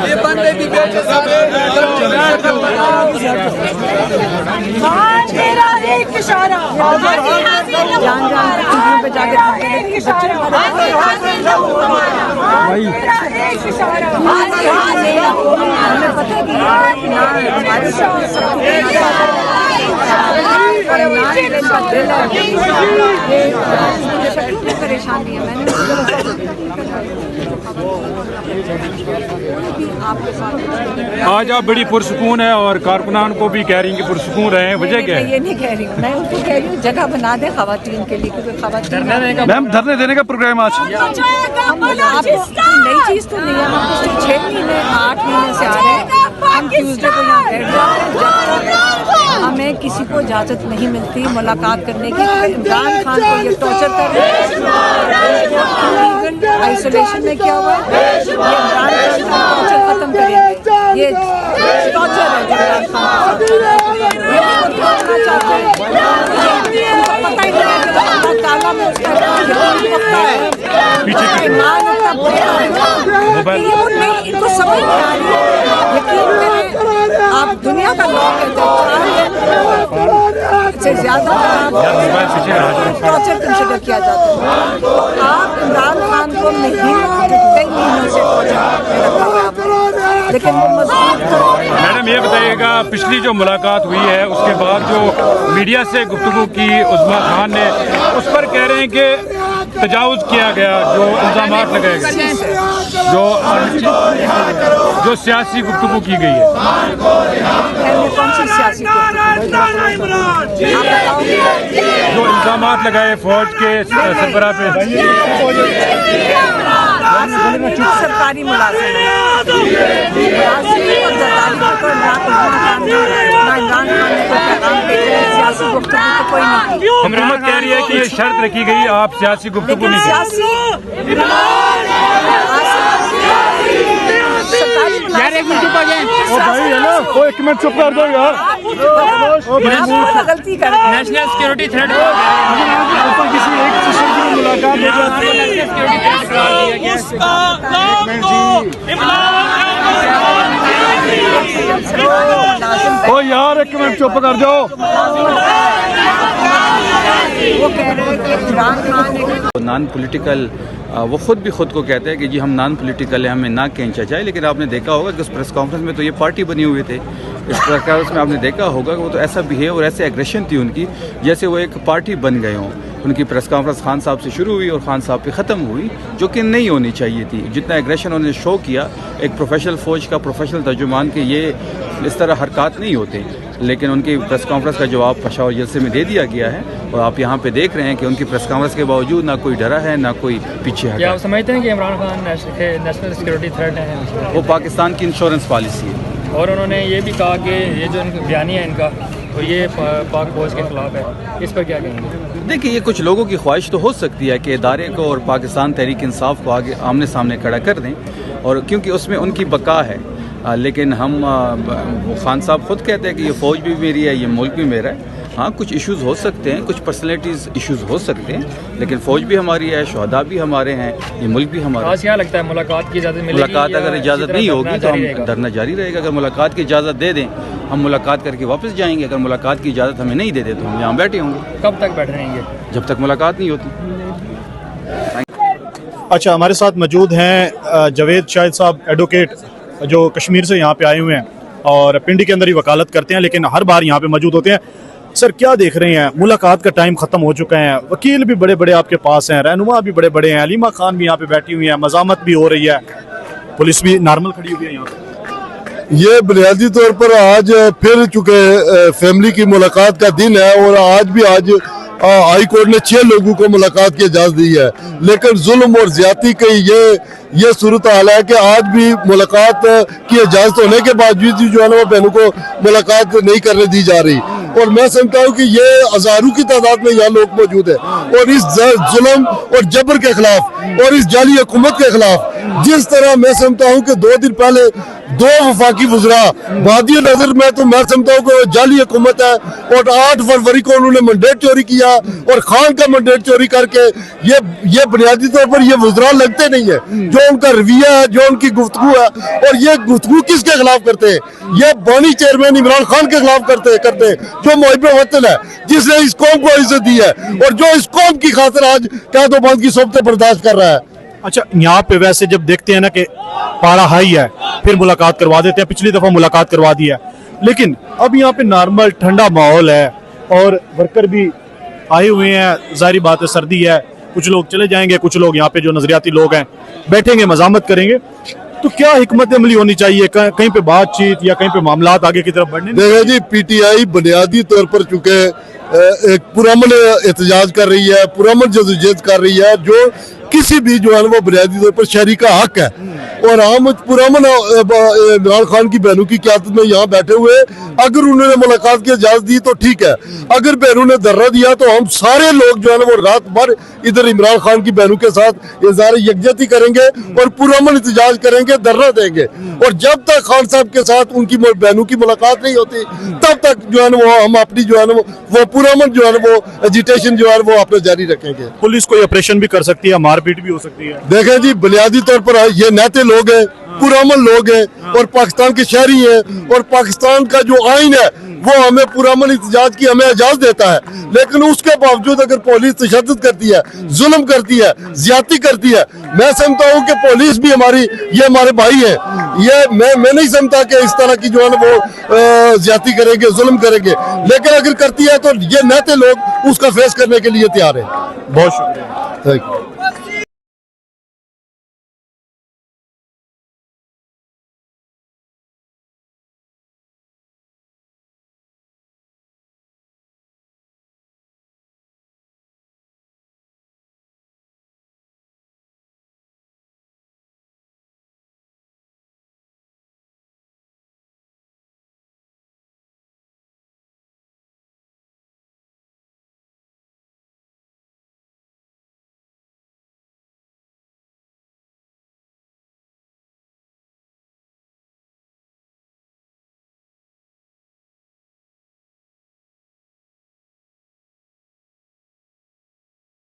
ये बंदे भी बैठे तेरा एक इशारा पे जाके परेशानी है। मैंने आज आप बड़ी पुरसुकून है और कारकुनान को भी कह रही हैं कि पुरसुकून रहे हैं, वजह क्या है? ये नहीं कह रही हूँ, मैं उनको कह रही हूँ जगह बना दे खवातीन के लिए, क्योंकि खवातीन मैम धरने देने का प्रोग्राम आज आपको नई चीज तो नहीं है। हम पिछले 6 महीने 8 महीने से आ रहे हैं। हम ट्यूसडे को यहाँ बैठ जाते हैं। जब तक हमें किसी को इजाजत नहीं मिलती मुलाकात करने की, इमरान खान को ये टॉर्चर कर रहे हैं। आइसोलेशन में क्या हुआ है, ये इमरान खान का टॉर्चर खत्म करेंगे। ये टॉर्चर है इमरान खान, ये छोड़ना चाहते हैं। पता ही नहीं है काला में उसका पता है, इनको समझ नहीं आ रही। यकीन करें, आप दुनिया का लोग से ज्यादा टॉर्चर कंसिडर किया जाता है। तो आप इमरान खान को कई महीनों से लेकिन मैडम ये बताइएगा, पिछली जो मुलाकात हुई है उसके बाद जो मीडिया से गुफ्तगू की उस्मा खान ने, उस पर कह रहे हैं कि तजावुज किया गया, जो इल्जाम लगाए गए, जो सियासी गुफ्तगू की गई है। कौन सी सियासी जो इल्जाम लगाए फौज के सरबराह पे, सरकारी मुलाजिम हुकूमत कह रही है कि ये शर्त रखी गई, आप सियासी गुफ्तगू नहीं करें। यार एक मिनट चुप आ जाए, एक मिनट चुप कर दो यार। गलती कर नेशनल सिक्योरिटी थ्रेट किसी एक सिस्टम की मुलाकात हो जाती है। ओ यार एक मिनट चुप कर जाओ। वो कह रहे हैं कि इमरान खान नॉन पॉलिटिकल, वो खुद भी खुद को कहते हैं कि जी हम नॉन पॉलिटिकल है, हमें ना खींचा जाए। लेकिन आपने देखा होगा कि उस प्रेस कॉन्फ्रेंस में तो ये पार्टी बनी हुए थे। इस प्रेस कॉन्फ्रेंस में आपने देखा होगा कि वो तो ऐसा बिहेव और ऐसे एग्रेशन थी उनकी जैसे वो एक पार्टी बन गए हों। उनकी प्रेस कॉन्फ्रेंस खान साहब से शुरू हुई और खान साहब पे ख़त्म हुई, जो कि नहीं होनी चाहिए थी। जितना एग्रेशन उन्होंने शो किया, एक प्रोफेशनल फ़ौज का प्रोफेशनल तर्जुमान के ये इस तरह हरकत नहीं होते। लेकिन उनकी प्रेस कॉन्फ्रेंस का जवाब पेशावर जलसे में दे दिया गया है और आप यहाँ पे देख रहे हैं कि उनकी प्रेस कॉन्फ्रेंस के बावजूद ना कोई डरा है ना कोई पीछे है। क्या आप समझते हैं कि Imran Khan national security threat है? वो पाकिस्तान की इंश्योरेंस पॉलिसी है। और उन्होंने ये भी कहा कि ये जो इनका बयानी है इनका, तो ये पाक फौज के खिलाफ है, इस पर क्या कहेंगे? देखिए, ये कुछ लोगों की ख्वाहिश तो हो सकती है कि इदारे को और पाकिस्तान तहरीक इंसाफ को आगे आमने सामने खड़ा कर दें, और क्योंकि उसमें उनकी बका है। लेकिन हम खान साहब खुद कहते हैं कि ये फ़ौज भी मेरी है, ये मुल्क भी मेरा है। हाँ, कुछ इश्यूज़ हो सकते हैं, कुछ पर्सनैलिटीज़ इश्यूज़ हो सकते हैं, लेकिन फ़ौज भी हमारी है, शहदा भी हमारे हैं, ये मुल्क भी हमारा है। आज क्या लगता है, मुलाकात की इजाज़त मिलेगी? मुलाकात अगर इजाज़त नहीं होगी तो हम धरना जारी रहेगा। अगर मुलाकात की इजाज़त दे दें, हम मुलाकात करके वापस जाएंगे। अगर मुलाकात की इजाज़त हमें नहीं दे दे तो हम यहाँ बैठे होंगे। कब तक बैठे रहेंगे? जब तक मुलाकात नहीं होती। अच्छा, हमारे साथ मौजूद हैं जावेद शाहिद साहब, एडवोकेट, जो कश्मीर से यहाँ पे आए हुए हैं और पिंडी के अंदर ही वकालत करते हैं, लेकिन हर बार यहाँ पे मौजूद होते हैं। सर, क्या देख रहे हैं? मुलाकात का टाइम ख़त्म हो चुका है, वकील भी बड़े बड़े आपके पास हैं, रहनुमा भी बड़े बड़े हैं, अलीमा खान भी यहाँ पे बैठी हुई है, मज़ामत भी हो रही है, पुलिस भी नॉर्मल खड़ी हुई है यहाँ पे। ये बुनियादी तौर पर आज फिर चूँकि फैमिली की मुलाकात का दिन है और आज हाई कोर्ट ने 6 लोगों को मुलाकात की इजाजत दी है, लेकिन जुल्म और ज्यादती की ये सूरत हाल है कि आज भी मुलाकात की इजाजत होने के बावजूद भी जो है ना वो बहनों को मुलाकात नहीं करने दी जा रही। और मैं समझता हूँ कि ये हजारों की तादाद में यहाँ लोग मौजूद है और इस जुल्म और जबर के खिलाफ और इस जाली हुकूमत के खिलाफ जिस तरह मैं समझता हूँ कि 2 दिन पहले दो वफाकी वज़रा वादी नजर में, तो मैं समझता हूँ कि जाली हुकूमत है। और 8 फरवरी को उन्होंने मैंडेट चोरी किया और खान का मैंडेट चोरी करके ये बुनियादी तौर पर ये वज़रा लगते नहीं है। जो उनका रवैया है, जो उनकी गुफ्तगू है, और ये गुफ्तगू किसके खिलाफ करते हैं? ये बानी चेयरमैन इमरान खान के खिलाफ करते हैं जो मुहिब वतन है, जिसने इस कौम को इज्जत दी है और जो इस कौम की खातिर आज कैदोबंद की सोबतें बर्दाश्त कर रहा है। अच्छा, यहाँ पे वैसे जब देखते हैं ना कि पारा हाई है, फिर मुलाकात करवा देते हैं, पिछली दफा मुलाकात करवा दी है, लेकिन अब यहाँ पे नॉर्मल ठंडा माहौल है और वर्कर भी आए हुए हैं। जाहिर बात है सर्दी है, कुछ लोग चले जाएंगे, कुछ लोग यहाँ पे जो नजरियाती लोग हैं बैठेंगे, मजामत करेंगे। तो क्या हिकमत अमली होनी चाहिए? कहीं पे बातचीत या कहीं पे मामलात आगे की तरफ बढ़ने? देखिए जी, पीटीआई बुनियादी तौर पर चूंकि एक पुरअमन एहतजाज कर रही है, पुरअमन जदोजहद कर रही है, जो किसी भी जो है वो बुनियादी तौर पर शहरी का हक है। और हम पुरअमन इमरान खान की बहनों की क़यादत में यहाँ बैठे हुए, अगर उन्होंने मुलाकात की इजाजत दी तो ठीक है, अगर बहनों ने धरना दिया तो हम सारे लोग जो है वो रात भर इधर इमरान खान की बहनों के साथ इज़हार यकजहती करेंगे और पुरअमन एहतजाज करेंगे, धरना देंगे। और जब तक खान साहब के साथ उनकी बहनों की मुलाकात नहीं होती, तब तक जो है वो हम अपनी जो है वो पुरअमन जो है वो एजिटेशन जो है वो अपने जारी रखेंगे। पुलिस कोई ऑपरेशन भी कर सकती है, मारपीट भी हो सकती है। देखें जी, बुनियादी तौर पर ये नेते लोग हैं, पुरअमन लोग हैं और पाकिस्तान के शहरी हैं, और पाकिस्तान का जो आइन है वो हमें पुरअमन एहतजाज की हमें इजाजत देता है। लेकिन उसके बावजूद अगर पुलिस तशद्दुद करती है, जुल्म करती है, ज्यादती करती है, मैं समझता हूँ कि पुलिस भी ये हमारे भाई है। ये मैं नहीं समझता कि इस तरह की जो है वो ज्यादती करेंगे, जुल्म करेंगे, लेकिन अगर करती है तो ये नेते लोग उसका फेस करने के लिए तैयार है। बहुत शुक्रिया। Thank you.